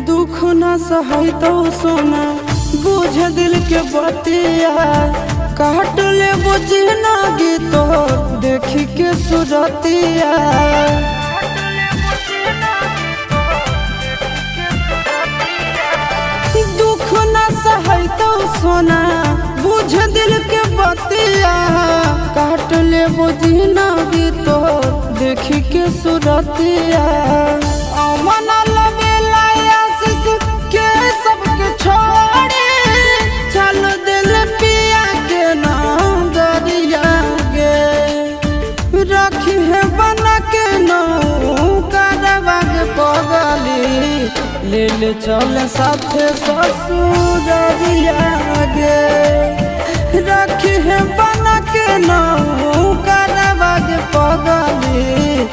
दुख न सही तो सोना बुझ दिल के बतिया काट ले बुझना गीतो देखी के सुरतिया दुख न सही तो सोना बुझ दिल के बतिया काट ले बुझना गीतो देखी के सुरतिया अमन लबेला आशीष के सबके छोड़े चल दिल पिया के नाम दरिया गे रखी है बना के नौकरवा के पगली ले ले चल साथे ससुररिया गे रखी है बना के नौकरवा के पगली।